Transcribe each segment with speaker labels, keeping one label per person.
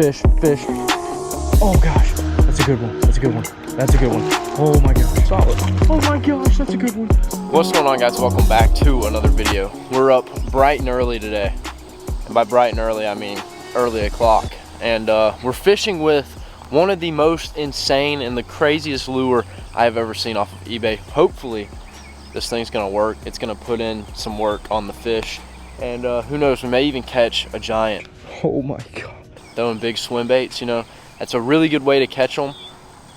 Speaker 1: fish, fish. Oh gosh, that's a good one. That's a good one. That's a good one. Oh my gosh, solid. Oh my gosh, that's a good one. What's going on, guys? Welcome back to another video. We're up bright and early today. And by bright and early, I mean early o'clock. And we're fishing with one of the most insane and the craziest lure I've ever seen off of eBay. Hopefully, this thing's gonna work. It's gonna put in some work on the fish. And who knows, we may even catch a giant. Oh my God. Throwing big swim baits, you know, that's a really good way to catch them.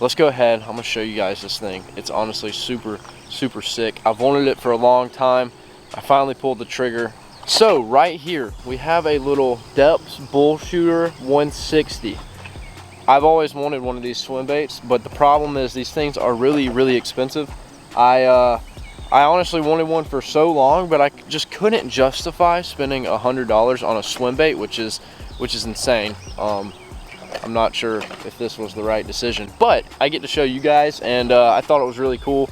Speaker 1: Let's go ahead. I'm gonna show you guys this thing. It's honestly super, super sick. I've wanted it for a long time. I finally pulled the trigger. So right here, we have a little Depths Bull Shooter 160. I've always wanted one of these swim baits, but the problem is these things are really, really expensive. I honestly wanted one for so long, but I just couldn't justify spending $100 on a swim bait, which is insane. I'm not sure if this was the right decision, but I get to show you guys, and I thought it was really cool.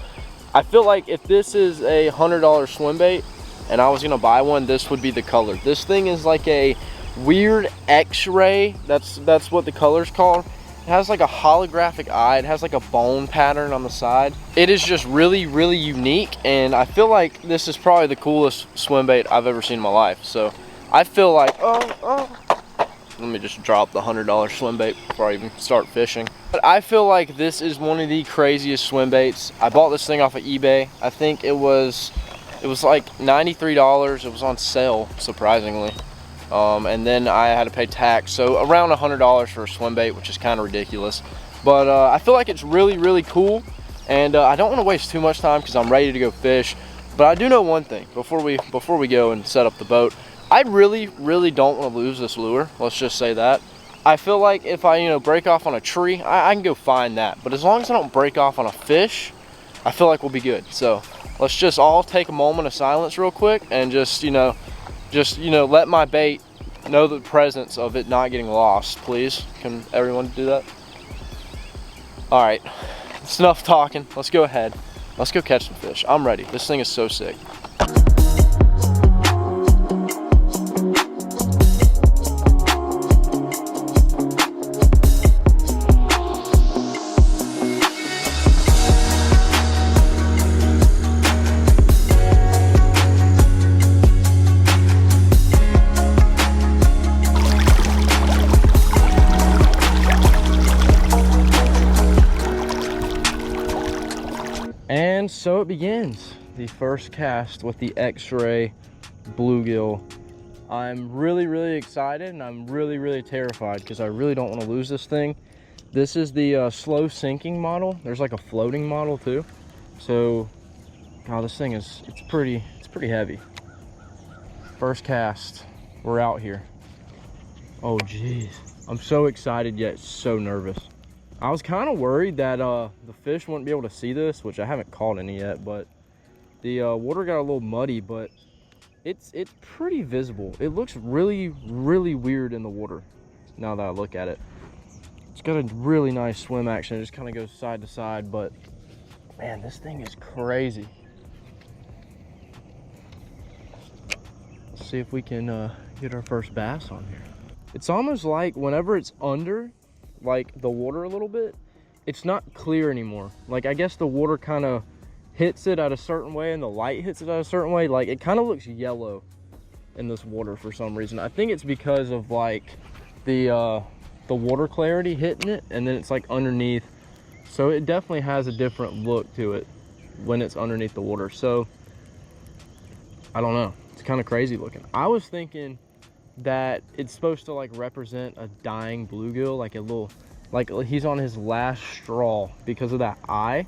Speaker 1: I feel like if this is a $100 swim bait and I was gonna buy one, this would be the color. This thing is like a weird X-ray. That's what the color's called. It has like a holographic eye. It has like a bone pattern on the side. It is just really, really unique, and I feel like this is probably the coolest swim bait I've ever seen in my life. So I feel like, let me just drop the $100 swim bait before I even start fishing. But I feel like this is one of the craziest swim baits. I bought this thing off of eBay. I think it was like $93. It was on sale, surprisingly. And then I had to pay tax, so around $100 for a swim bait, which is kind of ridiculous. But I feel like it's really, really cool, and I don't want to waste too much time because I'm ready to go fish. But I do know one thing before we go and set up the boat. I really, really don't want to lose this lure. Let's just say that. I feel like if I, break off on a tree, I can go find that. But as long as I don't break off on a fish, I feel like we'll be good. So let's just all take a moment of silence real quick and just let my bait know the presence of it not getting lost, please. Can everyone do that? All right, it's enough talking. Let's go ahead. Let's go catch some fish. I'm ready. This thing is so sick. And so it begins, the first cast with the X-ray bluegill. I'm really, really excited, and I'm really, really terrified because I really don't want to lose this thing. This is the slow sinking model. There's like a floating model too. So, God, this thing it's pretty heavy. First cast, we're out here. Oh geez, I'm so excited yet so nervous. I was kind of worried that the fish wouldn't be able to see this, which I haven't caught any yet, but the water got a little muddy, but it's pretty visible. It looks really, really weird in the water now that I look at it. It's got a really nice swim action. It just kind of goes side to side, but man, this thing is crazy. Let's see if we can get our first bass on here. It's almost like whenever it's under like the water a little bit, it's not clear anymore. Like, I guess the water kind of hits it at a certain way and the light hits it at a certain way. Like, it kind of looks yellow in this water for some reason. I think it's because of like the water clarity hitting it, and then it's like underneath, so it definitely has a different look to it when it's underneath the water. So I don't know, it's kind of crazy looking. I was thinking that it's supposed to like represent a dying bluegill, like a little, like he's on his last straw because of that eye.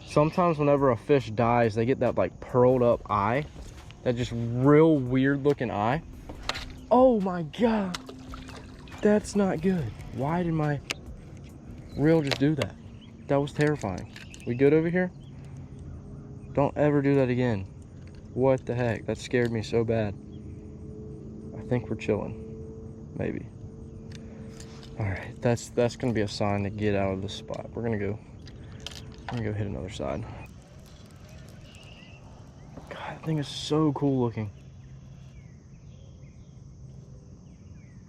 Speaker 1: Sometimes whenever a fish dies, they get that like pearled up eye, that just real weird looking eye. Oh my God, that's not good. Why did my reel just do that? That was terrifying. We good over here? Don't ever do that again. What the heck, that scared me so bad. I think we're chilling, maybe. All right, that's gonna be a sign to get out of this spot. I'm gonna go hit another side. God, that thing is so cool looking.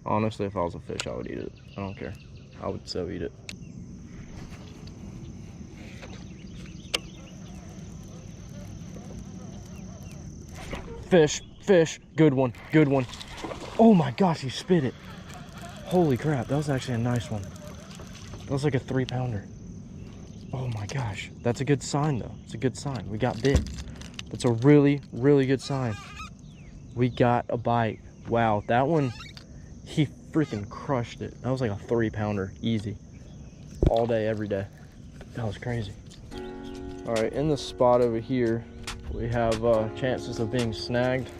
Speaker 1: Honestly, if I was a fish, I would eat it. I don't care. I would so eat it. Fish, fish, good one, good one. Oh my gosh, he spit it. Holy crap, that was actually a nice one. That was like a 3-pounder. Oh my gosh, that's a good sign though. It's a good sign. We got bit. That's a really, really good sign. We got a bite. Wow, that one, he freaking crushed it. That was like a 3-pounder, easy. All day, every day. That was crazy. All right, in the spot over here, we have chances of being snagged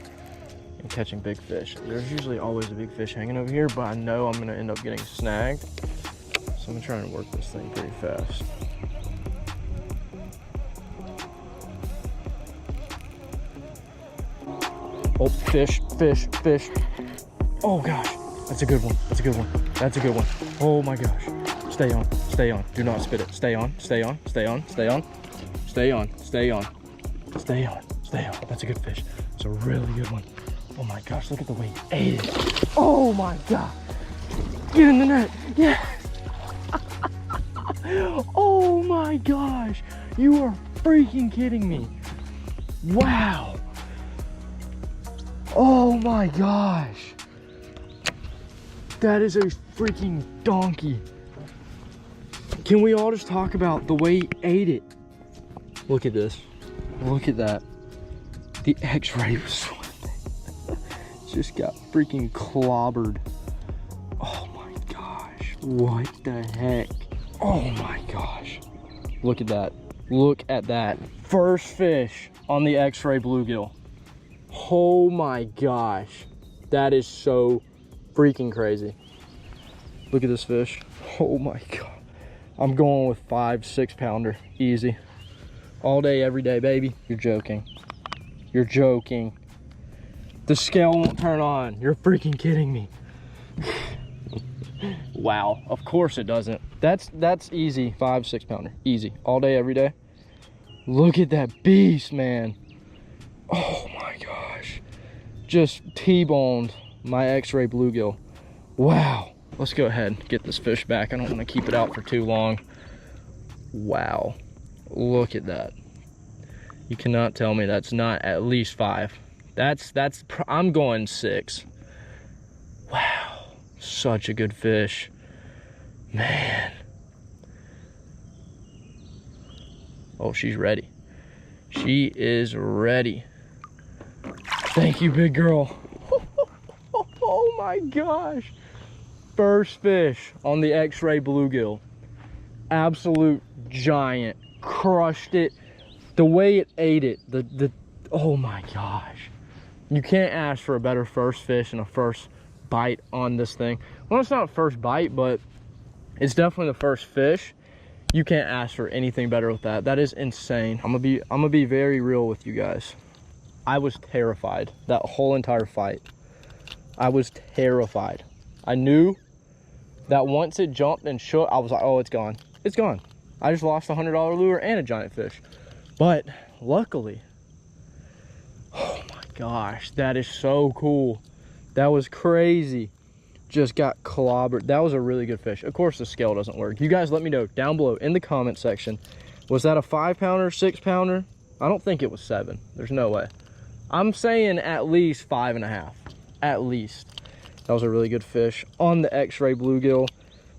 Speaker 1: and catching big fish. There's usually always a big fish hanging over here, but I know I'm gonna end up getting snagged. So I'm gonna try and work this thing pretty fast. Oh, fish, fish, fish. Oh gosh, that's a good one. That's a good one. That's a good one. Oh my gosh. Stay on, stay on. Do not spit it. Stay on, stay on, stay on, stay on, stay on, stay on, stay on, stay on. That's a good fish. It's a really good one. Oh my gosh, look at the way he ate it. Oh my god. Get in the net. Yeah. Oh my gosh. You are freaking kidding me. Wow. Oh my gosh. That is a freaking donkey. Can we all just talk about the way he ate it? Look at this. Look at that. The X-ray was swimming. Just got freaking clobbered. Oh my gosh. What the heck? Oh my gosh. Look at that. Look at that. First fish on the X-ray bluegill. Oh my gosh. That is so freaking crazy. Look at this fish. Oh my god. I'm going with 5-6 pounder. Easy. All day, every day, baby. You're joking. You're joking. The scale won't turn on. You're freaking kidding me. Wow. Of course it doesn't. That's easy. 5-6 pounder. Easy. All day, every day. Look at that beast, man. Oh my gosh. Just T-boned my X-ray bluegill. Wow. Let's go ahead and get this fish back. I don't want to keep it out for too long. Wow. Look at that. You cannot tell me that's not at least 5. I'm going 6. Wow. Such a good fish. Man. Oh, she's ready. She is ready. Thank you, big girl. Oh my gosh. First fish on the X-ray bluegill. Absolute giant. Crushed it. The way it ate it, oh my gosh. You can't ask for a better first fish and a first bite on this thing. Well, it's not a first bite, but it's definitely the first fish. You can't ask for anything better with that. That is insane. I'm gonna be very real with you guys. I was terrified that whole entire fight. I was terrified. I knew that once it jumped and shook, I was like, oh, it's gone. It's gone. I just lost a $100 lure and a giant fish. But luckily, oh my gosh, that is so cool. That was crazy. Just got clobbered. That was a really good fish. Of course, the scale doesn't work. You guys let me know down below in the comment section. Was that a 5 pounder, 6 pounder? I don't think it was 7. There's no way. I'm saying at least 5.5. At least. That was a really good fish on the X-ray bluegill.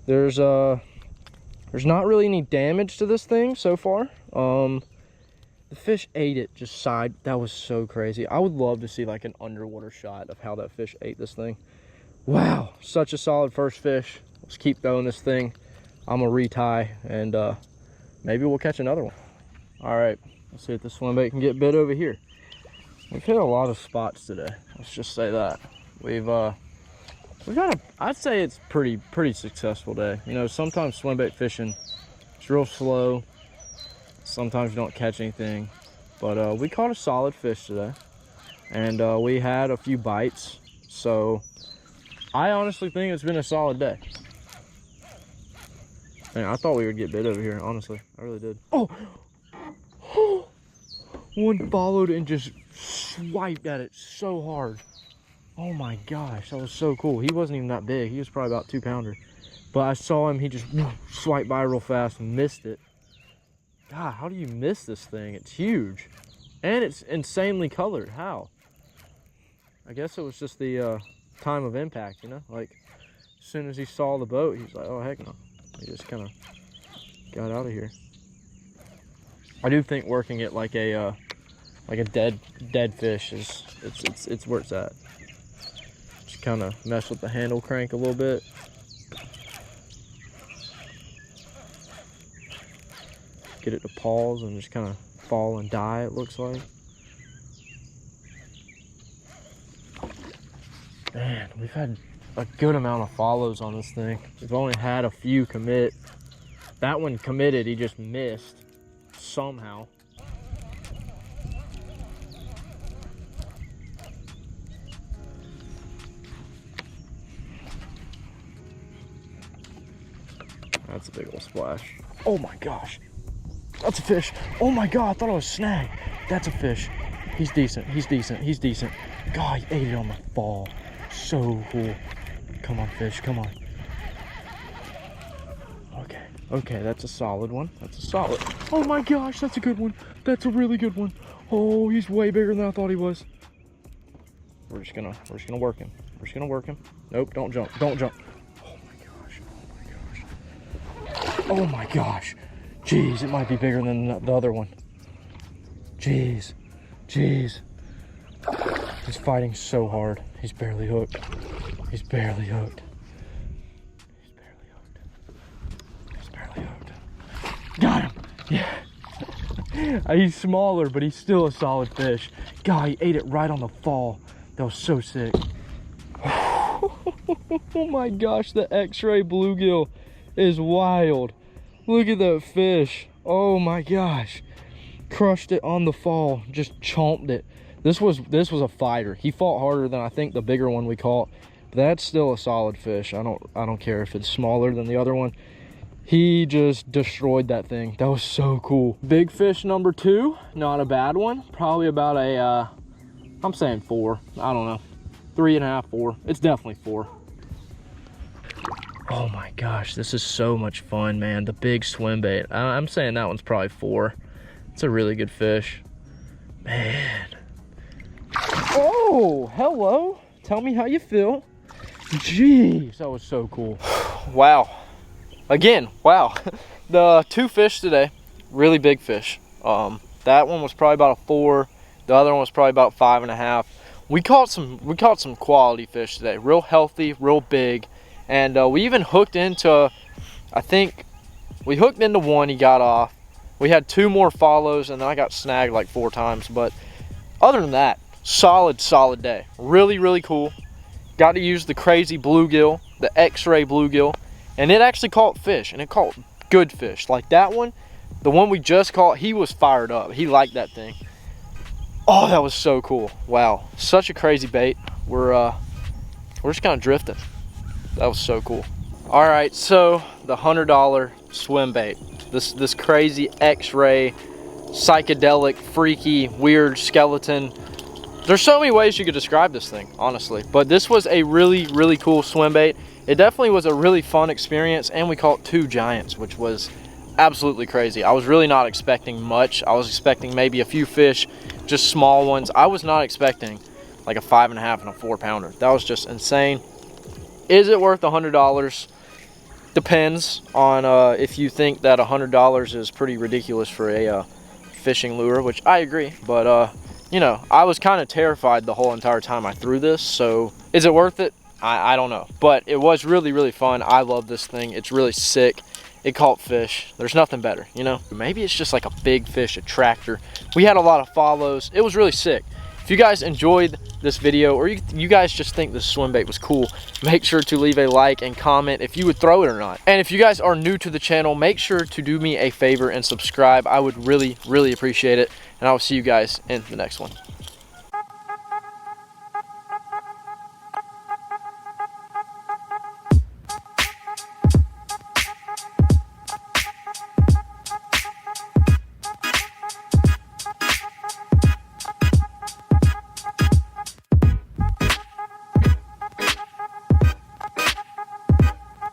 Speaker 1: There's not really any damage to this thing so far. The fish ate it just side. That was so crazy. I would love to see like an underwater shot of how that fish ate this thing. Wow, such a solid first fish. Let's keep throwing this thing. I'm gonna retie and maybe we'll catch another one. All right, let's see if the swim bait can get bit over here. We've hit a lot of spots today. Let's just say that. We've got I'd say it's pretty successful day. You know, sometimes swim bait fishing, it's real slow. Sometimes you don't catch anything, but we caught a solid fish today, and we had a few bites. So I honestly think it's been a solid day. Man, I thought we would get bit over here, honestly. I really did. Oh! One followed and just swiped at it so hard. Oh my gosh, that was so cool. He wasn't even that big. He was probably about 2-pounder. But I saw him, he just swiped by real fast and missed it. God, how do you miss this thing? It's huge. And it's insanely colored. How? I guess it was just the time of impact, you know? Like, as soon as he saw the boat, he was like, oh, heck no. He just kind of got out of here. I do think working it like a dead fish is, it's where it's at. Just kind of mess with the handle crank a little bit. Get it to pause and just kind of fall and die, it looks like. Man, we've had a good amount of follows on this thing. We've only had a few commit. That one committed, he just missed somehow. That's a big old splash. Oh my gosh. That's a fish. Oh my God, I thought it was a snag. That's a fish. He's decent, he's decent, he's decent. God, he ate it on the fall. So cool. Come on, fish, come on. Okay, okay, that's a solid one. That's a solid. Oh my gosh, that's a good one. That's a really good one. Oh, he's way bigger than I thought he was. We're just gonna work him. We're just gonna work him. Nope, don't jump, don't jump. Oh my gosh, oh my gosh. Oh my gosh. Jeez, it might be bigger than the other one. Jeez, jeez. He's fighting so hard. He's barely hooked. He's barely hooked. He's barely hooked. He's barely hooked. Got him. Yeah. He's smaller, but he's still a solid fish. God, he ate it right on the fall. That was so sick. Oh my gosh, the X-ray bluegill is wild. Look at that fish. Oh my gosh. Crushed it on the fall. Just chomped it. This was a fighter. He fought harder than I think the bigger one we caught. But that's still a solid fish. I don't care if it's smaller than the other one. He just destroyed that thing. That was so cool. Big fish number 2, not a bad one. Probably about a I'm saying 4. I don't know. 3.5, 4. It's definitely 4. Oh my gosh, this is so much fun, man. The big swim bait. I'm saying that one's probably 4. It's a really good fish. Man. Oh, hello. Tell me how you feel. Jeez, that was so cool. Wow. Again, wow. The 2 fish today, really big fish. That one was probably about a 4. The other one was probably about 5.5. We caught some quality fish today. Real healthy, real big. And we even hooked into, I think, we hooked into one, he got off. We had 2 more follows, and then I got snagged like 4 times. But other than that, solid day. Really, really cool. Got to use the crazy bluegill, the X-ray bluegill. And it actually caught fish, and it caught good fish. Like that one, the one we just caught, he was fired up. He liked that thing. Oh, that was so cool. Wow, such a crazy bait. We're just kind of drifting. That was so cool. All right, so the $100 swim bait. This crazy X-ray, psychedelic, freaky, weird skeleton. There's so many ways you could describe this thing, honestly. But this was a really, really cool swim bait. It definitely was a really fun experience, and we caught 2 giants, which was absolutely crazy. I was really not expecting much. I was expecting maybe a few fish, just small ones. I was not expecting like a 5.5 and a 4-pounder. That was just insane. Is it worth $100? Depends on if you think that $100 is pretty ridiculous for a fishing lure, which I agree. But you know, I was kind of terrified the whole entire time I threw this. So is it worth it? I don't know. But it was really, really fun. I love this thing. It's really sick. It caught fish. There's nothing better, you know? Maybe it's just like a big fish attractor. We had a lot of follows. It was really sick. If you guys enjoyed this video, or you guys just think this swim bait was cool, make sure to leave a like and comment if you would throw it or not. And if you guys are new to the channel, make sure to do me a favor and subscribe. I would really, really appreciate it. And I will see you guys in the next one.